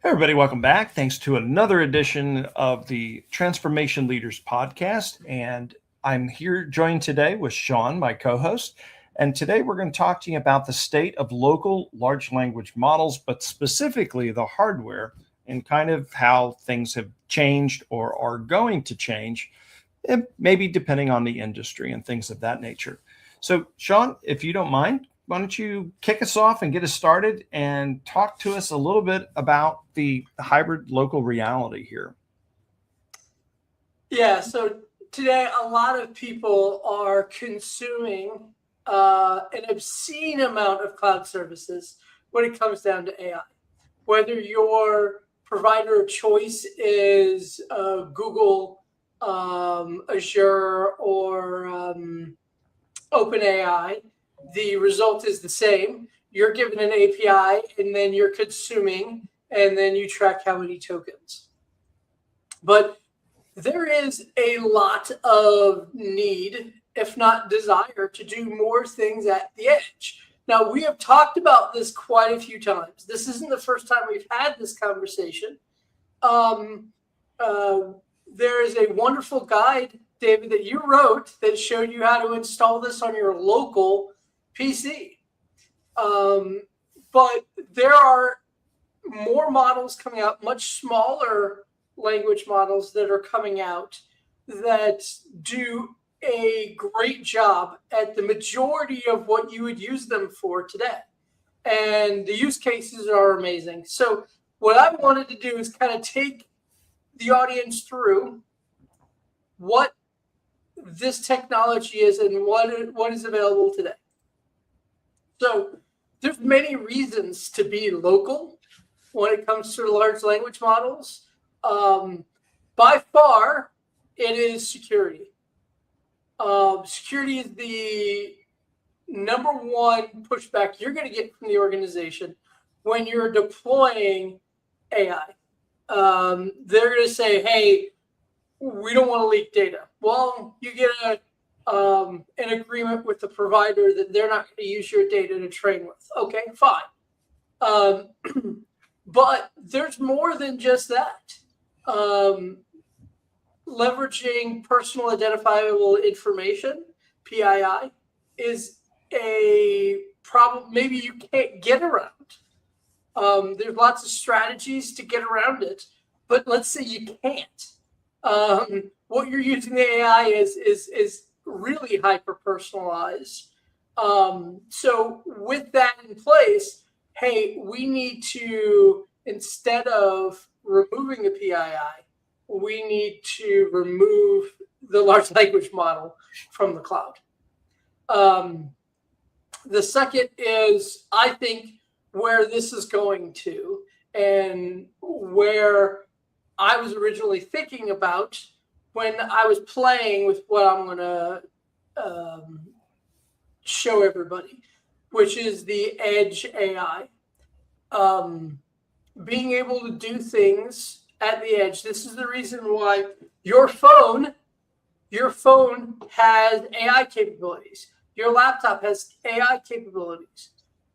Hey everybody, welcome back. Thanks to another edition of the Transformation Leaders podcast. And I'm here joined today with Sean, my co-host. And today we're going to talk to you about the state of local large language models, but specifically the hardware and kind of how things have changed or are going to change, and maybe depending on the industry and things of that nature. So Sean, if you don't mind, why don't you kick us off and get us started and talk to us a little bit about the hybrid local reality here? Yeah, so today a lot of people are consuming an obscene amount of cloud services when it comes down to AI. Whether your provider of choice is Google, Azure, or OpenAI, the result is the same. You're given an API, and then you're consuming, and then you track how many tokens. But there is a lot of need, if not desire, to do more things at the edge. Now, we have talked about this quite a few times. This isn't the first time we've had this conversation. There is a wonderful guide, David, that you wrote that showed you how to install this on your local PC. But there are more models coming out, much smaller language models that are coming out that do a great job at the majority of what you would use them for today. And the use cases are amazing. So what I wanted to do is kind of take the audience through what this technology is and what is available today. So there's many reasons to be local when it comes to large language models. By far, it is security. Security is the number one pushback you're going to get from the organization when you're deploying AI. They're going to say, hey, we don't want to leak data. Well, you get an agreement with the provider that they're not going to use your data to train with. Okay, fine. But there's more than just that. Leveraging personal identifiable information, PII, is a problem maybe you can't get around. There's lots of strategies to get around it, but let's say you can't. What you're using the AI is really hyper-personalized. So with that in place, hey, we need to, instead of removing the PII, we need to remove the large language model from the cloud. The second is, I think, where this is going to, and where I was originally thinking about when I was playing with what I'm going to show everybody, which is the edge AI. Being able to do things at the edge. This is the reason why your phone has AI capabilities. Your laptop has AI capabilities.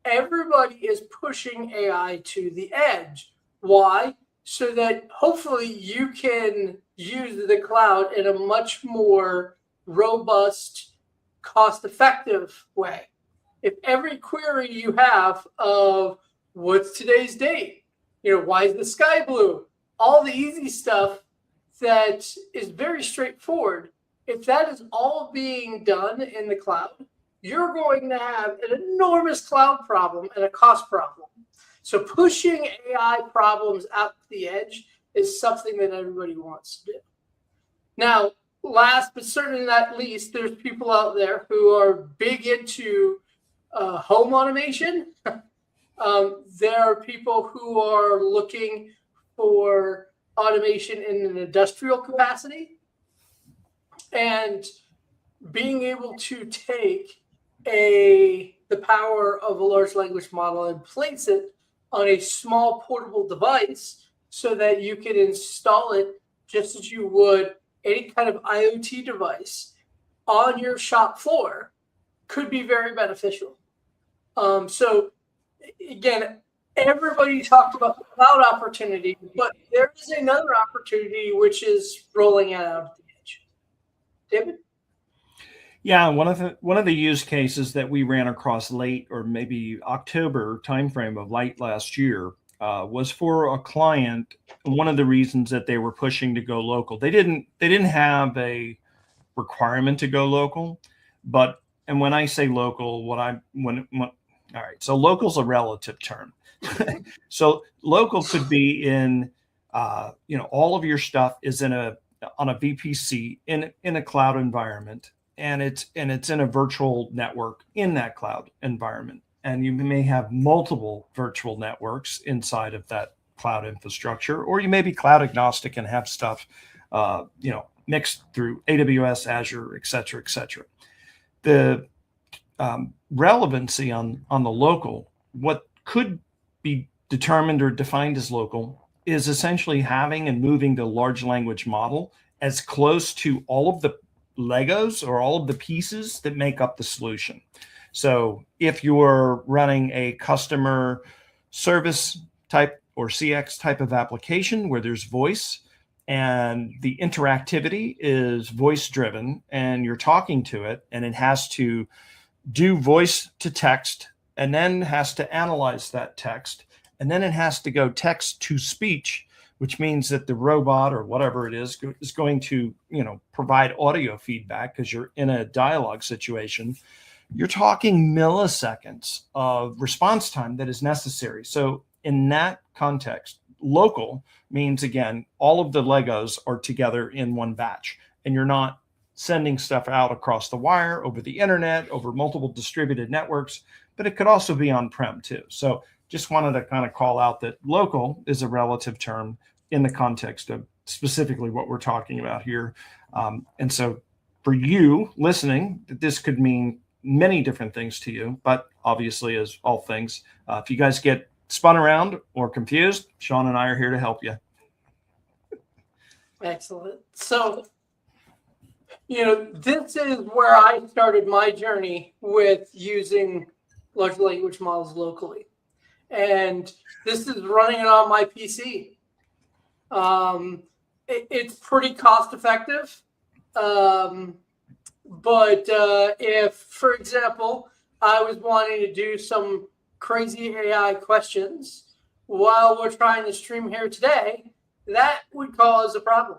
Everybody is pushing AI to the edge. Why? So that hopefully you can use the cloud in a much more robust, cost-effective way. If every query you have of what's today's date, why is the sky blue? All the easy stuff that is very straightforward. If that is all being done in the cloud, you're going to have an enormous cloud problem and a cost problem. So pushing AI problems out to the edge is something that everybody wants to do. Now, last but certainly not least, there's people out there who are big into home automation. There are people who are looking for automation in an industrial capacity, and being able to take the power of a large language model and place it on a small portable device so that you can install it just as you would any kind of IoT device on your shop floor could be very beneficial. So again, everybody talked about the cloud opportunity, but there is another opportunity which is rolling out of the edge. David? Yeah, one of the use cases that we ran across late or maybe October timeframe of late last year was for a client. One of the reasons that they were pushing to go local, they didn't have a requirement to go local, but and when I say local, all right, so local's a relative term. So local could be in all of your stuff is on a VPC in a cloud environment, and it's in a virtual network in that cloud environment, and you may have multiple virtual networks inside of that cloud infrastructure, or you may be cloud agnostic and have stuff mixed through AWS, Azure, et cetera, et cetera. The relevancy on the local, what could be determined or defined as local, is essentially having and moving the large language model as close to all of the Legos or all of the pieces that make up the solution. So if you're running a customer service type or CX type of application where there's voice and the interactivity is voice driven and you're talking to it and it has to do voice to text and then has to analyze that text and then it has to go text to speech, which means that the robot or whatever it is going to provide audio feedback because you're in a dialogue situation. You're talking milliseconds of response time that is necessary. So in that context, local means, again, all of the Legos are together in one batch, and you're not sending stuff out across the wire, over the internet, over multiple distributed networks, but it could also be on-prem too. So just wanted to kind of call out that local is a relative term in the context of specifically what we're talking about here. And so for you listening, this could mean many different things to you, but obviously, as all things, if you guys get spun around or confused, Sean and I are here to help you. Excellent. So, this is where I started my journey with using large language models locally. And this is running it on my PC. It's pretty cost effective. But if, for example, I was wanting to do some crazy AI questions while we're trying to stream here today, that would cause a problem.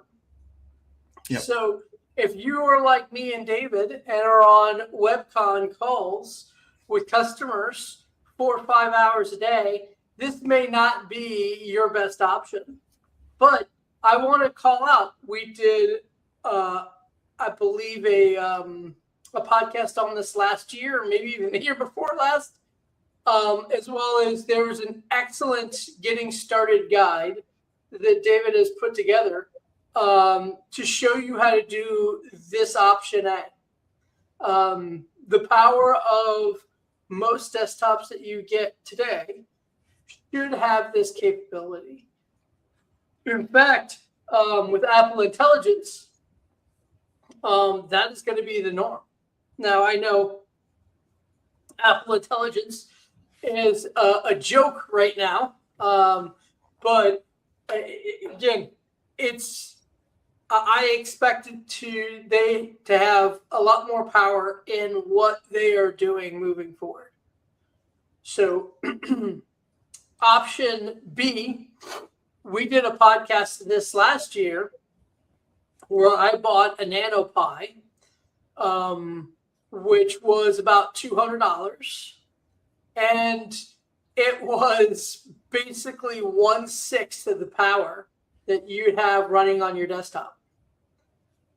Yep. So if you are like me and David and are on webcon calls with customers 4 or 5 hours a day, this may not be your best option. But I want to call out, we did, I believe, a podcast on this last year, or maybe even the year before last, as well as there was an excellent getting started guide that David has put together to show you how to do this option A. The power of most desktops that you get today should have this capability. In fact, with Apple Intelligence, that is going to be the norm. Now, I know Apple Intelligence is a joke right now, but again, I expect they to have a lot more power in what they are doing moving forward. So, option B, we did a podcast this last year where I bought a NanoPi, which was about $200, and it was basically 1/6 of the power that you'd have running on your desktop.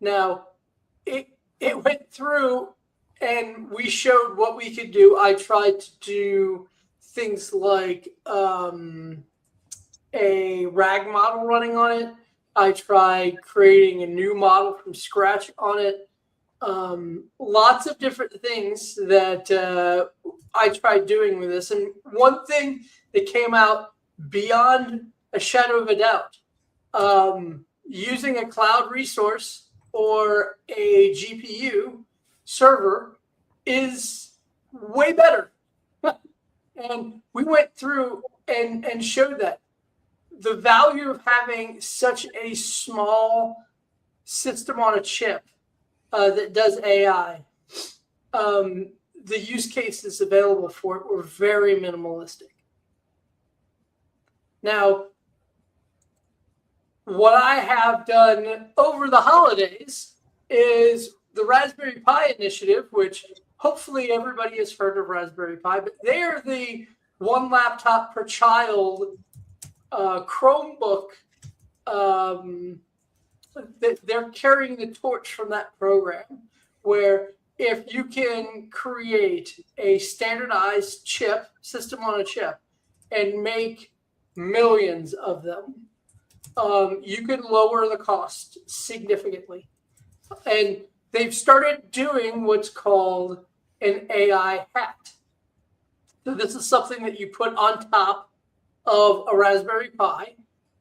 Now, it went through and we showed what we could do. I tried to do things like a RAG model running on it. I tried creating a new model from scratch on it. Lots of different things that I tried doing with this. And one thing that came out beyond a shadow of a doubt, using a cloud resource or a GPU server is way better. And we went through and showed that the value of having such a small system on a chip that does AI, the use cases available for it were very minimalistic. Now, what I have done over the holidays is the Raspberry Pi initiative, which hopefully everybody has heard of Raspberry Pi, but they are the one laptop per child Chromebook. They're carrying the torch from that program, where if you can create a standardized chip, system on a chip, and make millions of them, you can lower the cost significantly. And they've started doing what's called an AI hat. So this is something that you put on top of a Raspberry Pi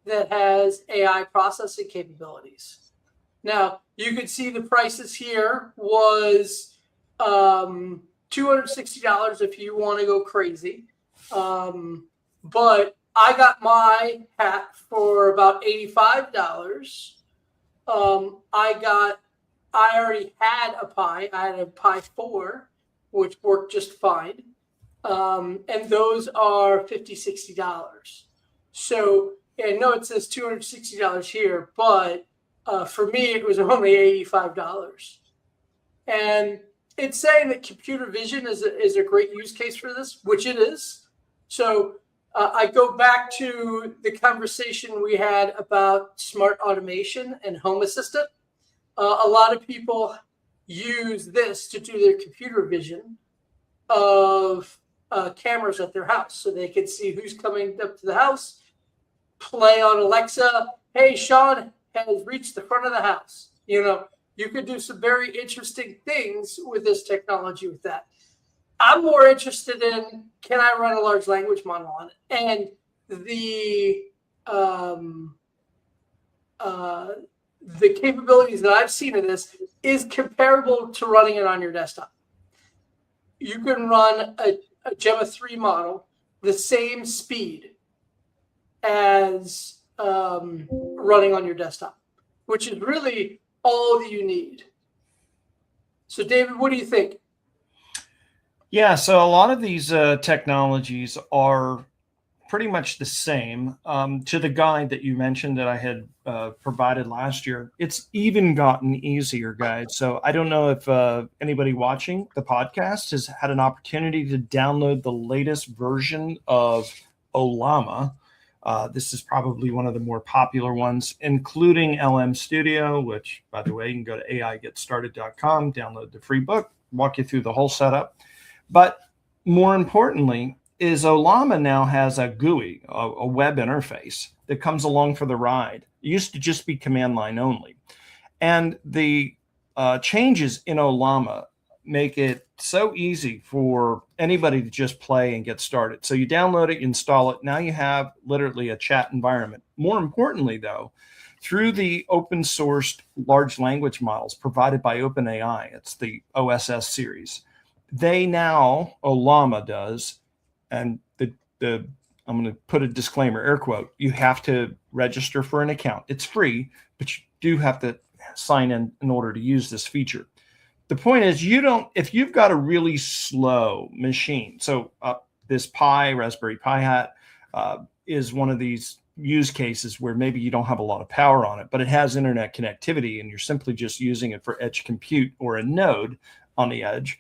that has AI processing capabilities. Now, you can see the prices here was $260 if you want to go crazy. But I got my hat for about $85. I already had a Pi. I had a Pi 4, which worked just fine. And those are $50, $60. So, I know it says $260 here, but for me, it was only $85. And it's saying that computer vision is a great use case for this, which it is. So I go back to the conversation we had about smart automation and home assistant. A lot of people use this to do their computer vision of cameras at their house, so they can see who's coming up to the house, play on Alexa, hey, Sean has reached the front of the house. You could do some very interesting things with this technology with that. I'm more interested in, can I run a large language model on it? And the capabilities that I've seen of this is comparable to running it on your desktop. You can run a Gemma 3 model the same speed as running on your desktop, which is really all you need. So, David, what do you think? Yeah, so a lot of these technologies are pretty much the same. To the guide that you mentioned that I had provided last year, it's even gotten easier, guys. So I don't know if anybody watching the podcast has had an opportunity to download the latest version of Ollama. This is probably one of the more popular ones, including LM Studio, which, by the way, you can go to aigetsstarted.com, download the free book, walk you through the whole setup. But more importantly, is Ollama now has a GUI, a web interface that comes along for the ride. It used to just be command line only. And the changes in Ollama make it so easy for anybody to just play and get started. So you download it, you install it. Now you have literally a chat environment. More importantly, though, through the open sourced large language models provided by OpenAI, it's the OSS series, they now, Ollama does, and I'm going to put a disclaimer, air quote, you have to register for an account. It's free, but you do have to sign in order to use this feature. The point is, if you've got a really slow machine, so this Raspberry Pi hat is one of these use cases where maybe you don't have a lot of power on it, but it has internet connectivity and you're simply just using it for edge compute or a node on the edge.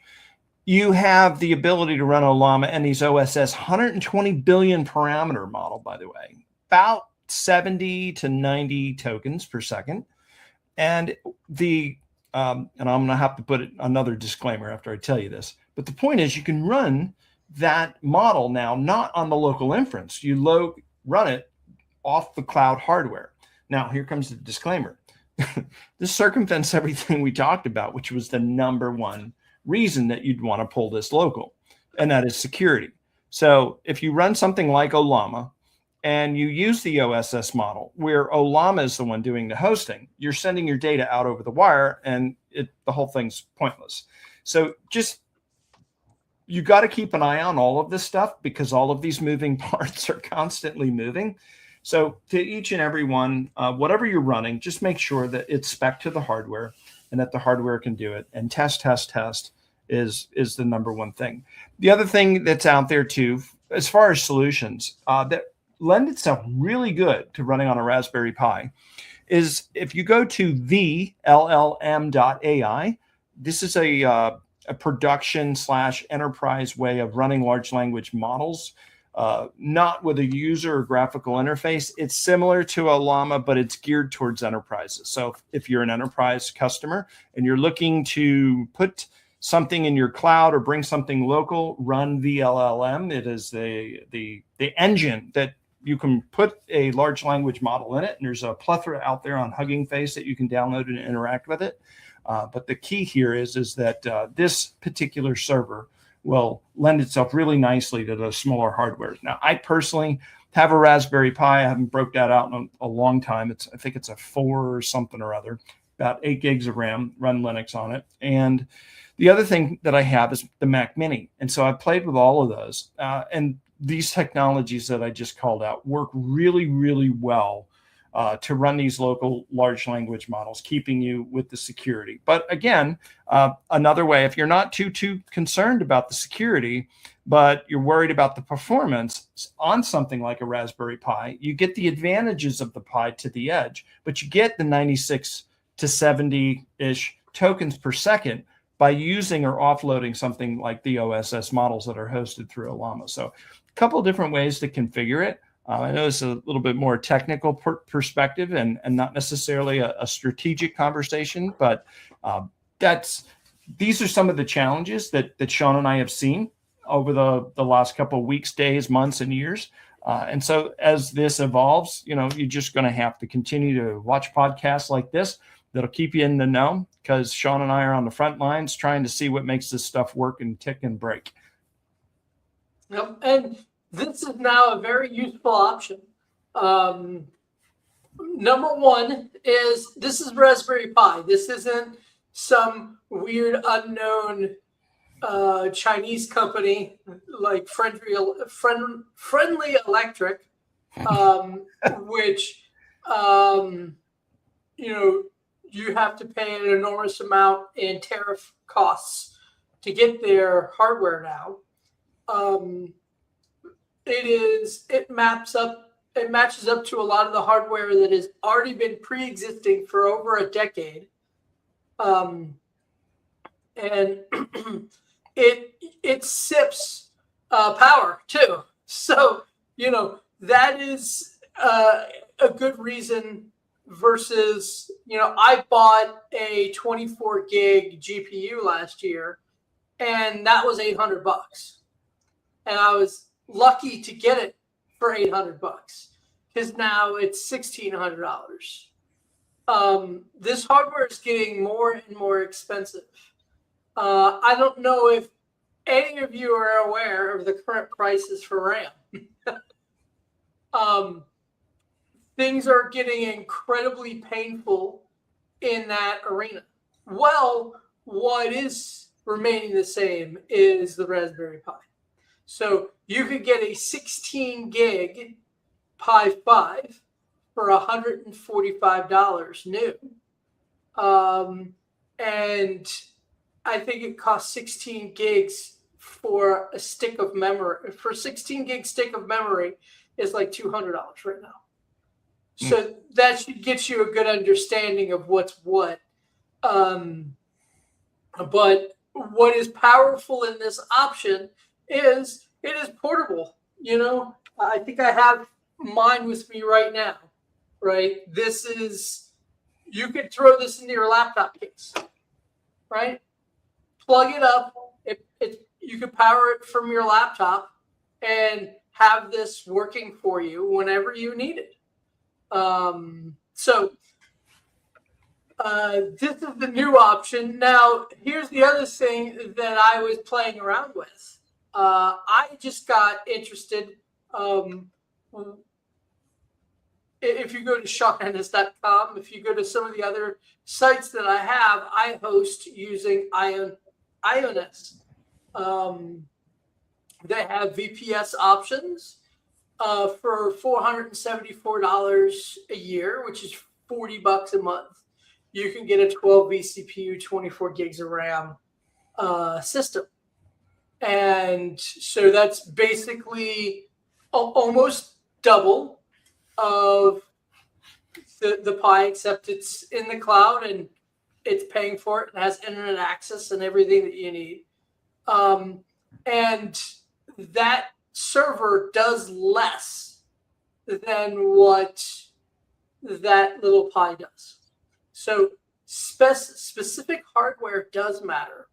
You have the ability to run Ollama and these OSS 120 billion parameter model, by the way, about 70 to 90 tokens per second. And and I'm going to have to put another disclaimer after I tell you this, but the point is you can run that model now, not on the local inference. You run it off the cloud hardware. Now, here comes the disclaimer. This circumvents everything we talked about, which was the number one reason that you'd want to pull this local, and that is security. So if you run something like Ollama and you use the OSS model where Ollama is the one doing the hosting, you're sending your data out over the wire and the whole thing's pointless. So just you got to keep an eye on all of this stuff because all of these moving parts are constantly moving. So to each and every one, whatever you're running, just make sure that it's spec to the hardware and that the hardware can do it. And test is the number one thing. The other thing that's out there too, as far as solutions that lend itself really good to running on a Raspberry Pi, is if you go to the LLM.ai, this is a production / enterprise way of running large language models, not with a user or graphical interface. It's similar to a Llama, but it's geared towards enterprises. So if you're an enterprise customer and you're looking to put something in your cloud or bring something local, run the LLM. It is the engine that you can put a large language model in it, and there's a plethora out there on Hugging Face that you can download and interact with it. But the key here is that this particular server will lend itself really nicely to those smaller hardware. Now, I personally have a Raspberry Pi. I haven't broke that out in a long time. I think it's a 4 or something or other, about 8 gigs of RAM, run Linux on it. And the other thing that I have is the Mac Mini. And so I've played with all of those. And these technologies that I just called out work really, really well to run these local large language models, keeping you with the security. But again, another way, if you're not too concerned about the security, but you're worried about the performance on something like a Raspberry Pi, you get the advantages of the Pi to the edge, but you get the 96 to 70-ish tokens per second by using or offloading something like the OSS models that are hosted through a Llama. So a couple of different ways to configure it. I know it's a little bit more technical perspective and not necessarily a strategic conversation, but these are some of the challenges that Sean and I have seen over the last couple of weeks, days, months, and years. And so as this evolves, you're just going to have to continue to watch podcasts like this that'll keep you in the know, because Sean and I are on the front lines trying to see what makes this stuff work and tick and break. Yep. And this is now a very useful option. Number one is this is Raspberry Pi. This isn't some weird unknown Chinese company like Friendly Electric, which you have to pay an enormous amount in tariff costs to get their hardware now. It matches up to a lot of the hardware that has already been pre-existing for over a decade. And it sips power too. So, that is a good reason versus, I bought a 24 gig GPU last year and that was $800. And I was lucky to get it for $800 because now it's $1,600. This hardware is getting more and more expensive. I don't know if any of you are aware of the current prices for RAM. Things are getting incredibly painful in that arena. Well, what is remaining the same is the Raspberry Pi. So you could get a 16 gig Pi 5 for $145 new. And I think it costs 16 gigs for a stick of memory. For 16 gig stick of memory is like $200 right now. So that should get you a good understanding of what's what. But what is powerful in this option is it is portable. I think I have mine with me right now, right? You could throw this into your laptop case, right? Plug it up. You could power it from your laptop and have this working for you whenever you need it. So this is the new option. Now, here's the other thing that I was playing around with. I just got interested. If you go to SeanEnnis.com, if you go to some of the other sites that I have, I host using Ionis. They have VPS options for $474 a year, which is $40 a month. You can get a 12 vCPU, 24 gigs of RAM system. And so that's basically almost double of the Pi, except it's in the cloud and it's paying for it and has internet access and everything that you need. And that server does less than what that little Pi does. So specific hardware does matter.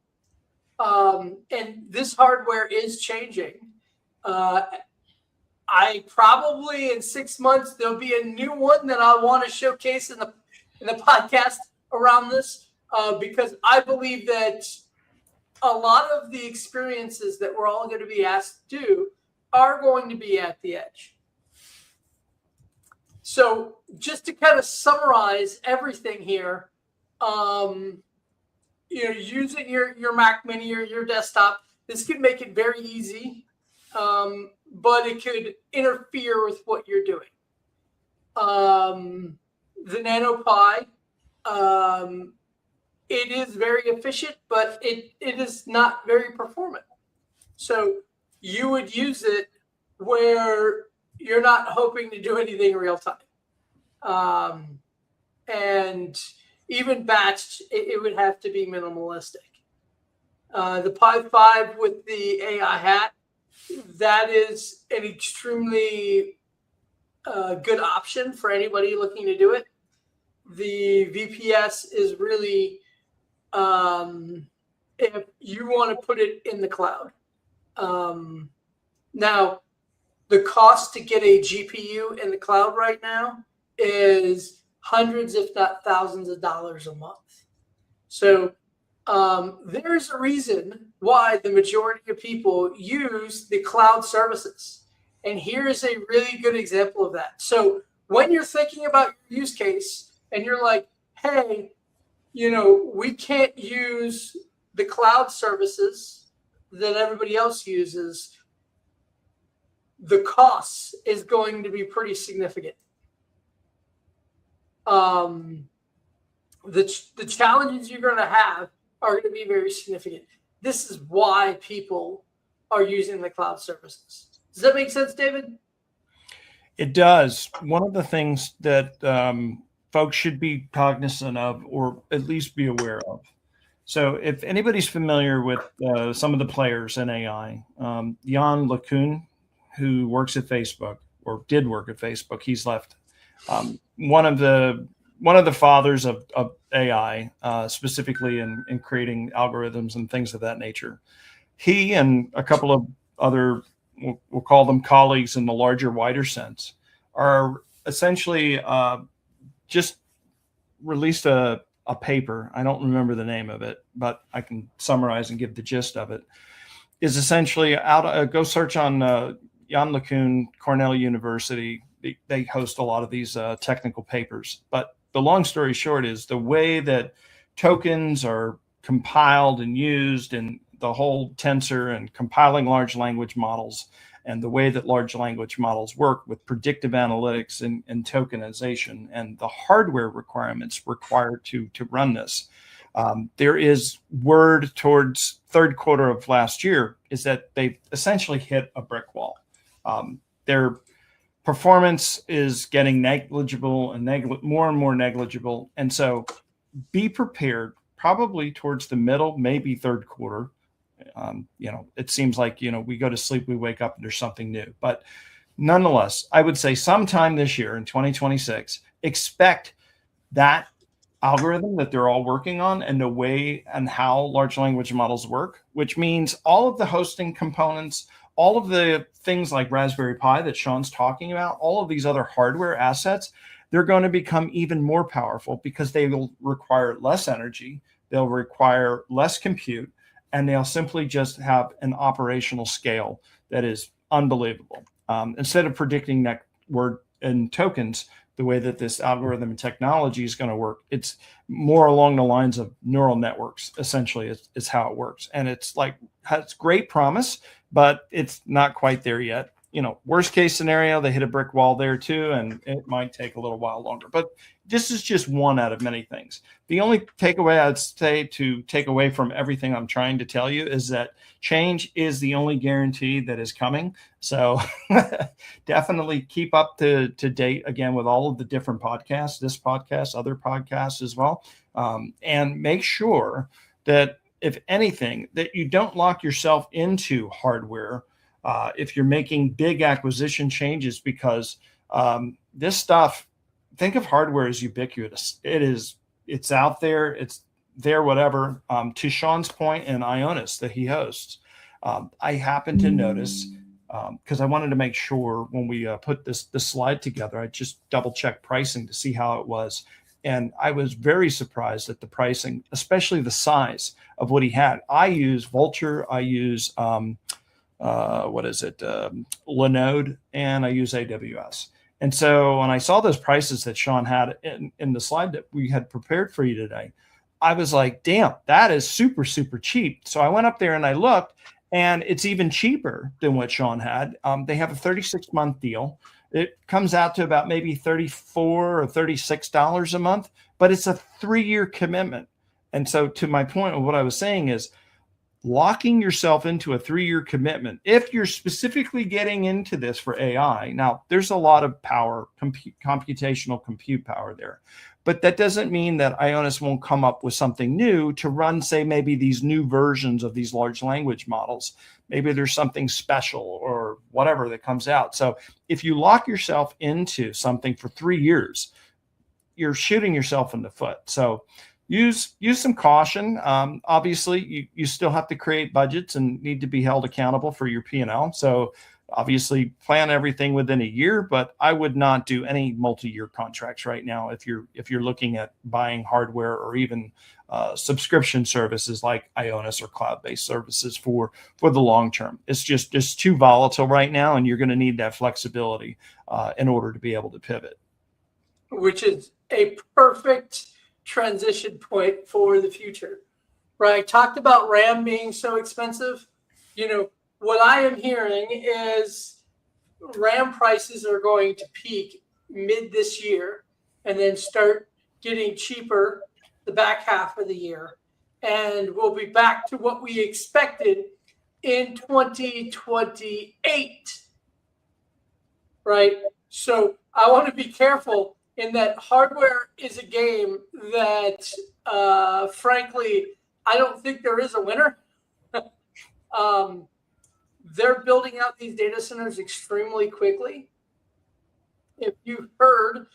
And this hardware is changing. I probably in 6 months, there'll be a new one that I want to showcase in the podcast around this, because I believe that a lot of the experiences that we're all going to be asked to do are going to be at the edge. So just to kind of summarize everything here, using your Mac Mini or your desktop, this could make it very easy, but it could interfere with what you're doing. The Nano Pi, it is very efficient, but it is not very performant. So you would use it where you're not hoping to do anything real time. And even batched, it would have to be minimalistic. The Pi 5 with the AI hat, that is an extremely good option for anybody looking to do it. The VPS is really, if you want to put it in the cloud. Now, the cost to get a GPU in the cloud right now is hundreds, if not thousands of dollars a month. So there's a reason why the majority of people use the cloud services. And here's a really good example of that. So when you're thinking about your use case and you're like, hey, we can't use the cloud services that everybody else uses, the cost is going to be pretty significant. The challenges you're going to have are going to be very significant. This is why people are using the cloud services. Does that make sense, David? It does. One of the things that folks should be cognizant of, or at least be aware of. So if anybody's familiar with some of the players in AI, Jan LeCun, who works at Facebook, or did work at Facebook, he's left. One of the fathers of AI, specifically in creating algorithms and things of that nature. He and a couple of other, we'll call them colleagues in the larger, wider sense, are essentially just released a paper. I don't remember the name of it, but I can summarize and give the gist of it. Is essentially go search on Jan LeCun, Cornell University. They host a lot of these technical papers. But the long story short is the way that tokens are compiled and used, and the whole tensor and compiling large language models, and the way that large language models work with predictive analytics and tokenization, and the hardware requirements required to run this. There is word towards third quarter of last year is that they've essentially hit a brick wall. Their performance is getting negligible and more and more negligible. And so be prepared probably towards the middle, maybe third quarter. It seems like, we go to sleep, we wake up and there's something new. But nonetheless, I would say sometime this year in 2026, expect that algorithm that they're all working on and the way and how large language models work, which means all of the hosting components, all of the things like Raspberry Pi that Sean's talking about, all of these other hardware assets, they're going to become even more powerful because they will require less energy, they'll require less compute, and they'll simply just have an operational scale that is unbelievable. Instead of predicting that word in tokens, the way that this algorithm and technology is going to work. It's more along the lines of neural networks, essentially, is how it works. And it's like, has great promise, but it's not quite there yet. Worst case scenario, they hit a brick wall there too, and it might take a little while longer. But this is just one out of many things. The only takeaway I'd say to take away from everything I'm trying to tell you is that change is the only guarantee that is coming. So definitely keep up to date again with all of the different podcasts, this podcast, other podcasts as well. And make sure that if anything, that you don't lock yourself into hardware if you're making big acquisition changes, because this stuff, think of hardware as ubiquitous. It's out there, it's there, whatever. To Sean's point in Ionis that he hosts, I happened to notice, because I wanted to make sure when we put this slide together, I just double checked pricing to see how it was. And I was very surprised at the pricing, especially the size of what he had. I use Vulture, I use Linode, and I use AWS. And so when I saw those prices that Sean had in the slide that we had prepared for you today, I was like, damn, that is super, super cheap. So I went up there and I looked, and it's even cheaper than what Sean had. They have a 36-month deal. It comes out to about maybe $34 or $36 a month, but it's a 3-year commitment. And so to my point of what I was saying is, locking yourself into a 3-year commitment, if you're specifically getting into this for AI. Now, there's a lot of power, computational compute power there, but that doesn't mean that Ionis won't come up with something new to run, say, maybe these new versions of these large language models. Maybe there's something special or whatever that comes out. So if you lock yourself into something for 3 years, you're shooting yourself in the foot. So use some caution. Obviously, you still have to create budgets and need to be held accountable for your P&L. So obviously plan everything within a year, but I would not do any multi-year contracts right now if you're looking at buying hardware or even subscription services like Ionis or cloud-based services for the long term. It's just too volatile right now, and you're going to need that flexibility in order to be able to pivot. Which is a perfect transition point for the future, right? Talked about RAM being so expensive. What I am hearing is RAM prices are going to peak mid this year and then start getting cheaper the back half of the year. And we'll be back to what we expected in 2028, right? So I want to be careful in that hardware is a game that, frankly, I don't think there is a winner. They're building out these data centers extremely quickly. If you heard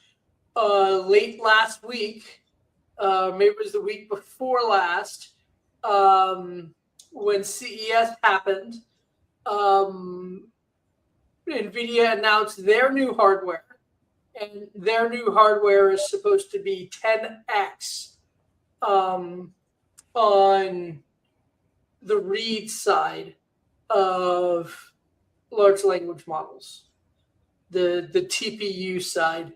late last week, maybe it was the week before last, when CES happened, NVIDIA announced their new hardware. And their new hardware is supposed to be 10x on the read side of large language models, the TPU side.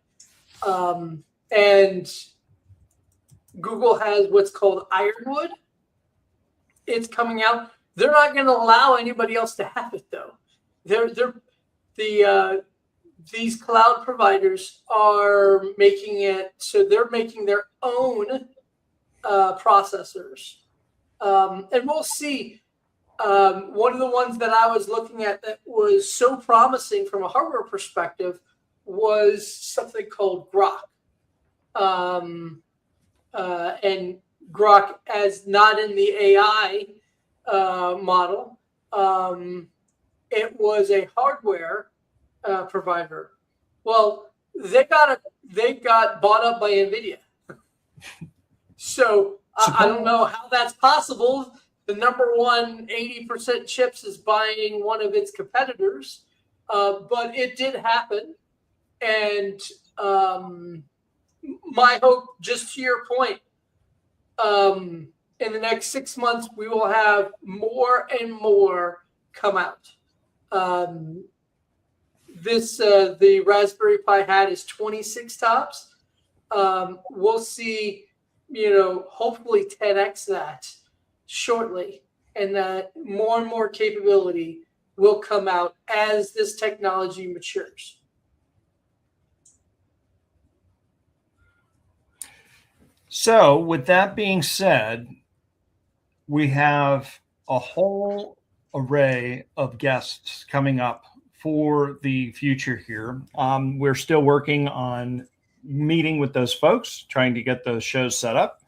And Google has what's called Ironwood. It's coming out. They're not going to allow anybody else to have it, though. These cloud providers are making it, so they're making their own processors. And we'll see. One of the ones that I was looking at that was so promising from a hardware perspective was something called Grok. And Grok, as not in the AI model, it was a hardware provider. Well, they got bought up by NVIDIA. So I don't know how that's possible. The number one 80% chips is buying one of its competitors, but it did happen. And my hope, just to your point, in the next 6 months, we will have more and more come out. the Raspberry Pi hat is 26 tops. We'll see, hopefully 10x that shortly, and that more and more capability will come out as this technology matures. So with that being said, we have a whole array of guests coming up for the future here. We're still working on meeting with those folks, trying to get those shows set up.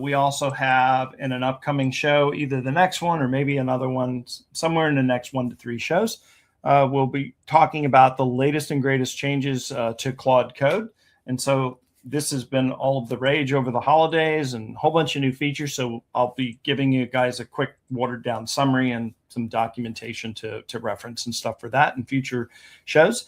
We also have in an upcoming show, either the next one or maybe another one somewhere in the next 1 to 3 shows. We'll be talking about the latest and greatest changes to Claude Code. And so this has been all of the rage over the holidays and a whole bunch of new features. So I'll be giving you guys a quick watered down summary and some documentation to reference and stuff for that in future shows.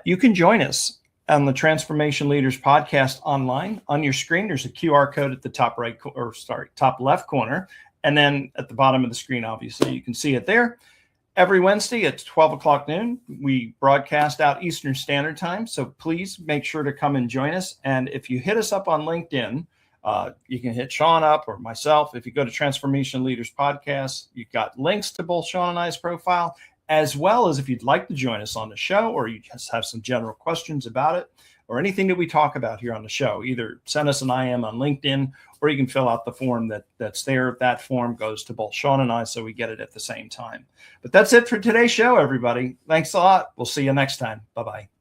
You can join us on the Transformation Leaders podcast online. On your screen, there's a QR code at the top left corner. And then at the bottom of the screen, obviously, you can see it there. Every Wednesday at 12 o'clock noon, we broadcast out Eastern Standard Time. So please make sure to come and join us. And if you hit us up on LinkedIn, you can hit Sean up or myself. If you go to Transformation Leaders Podcast, you've got links to both Sean and I's profile, as well as if you'd like to join us on the show or you just have some general questions about it or anything that we talk about here on the show, either send us an IM on LinkedIn or you can fill out the form that's there. That form goes to both Sean and I, so we get it at the same time. But that's it for today's show, everybody. Thanks a lot. We'll see you next time. Bye-bye.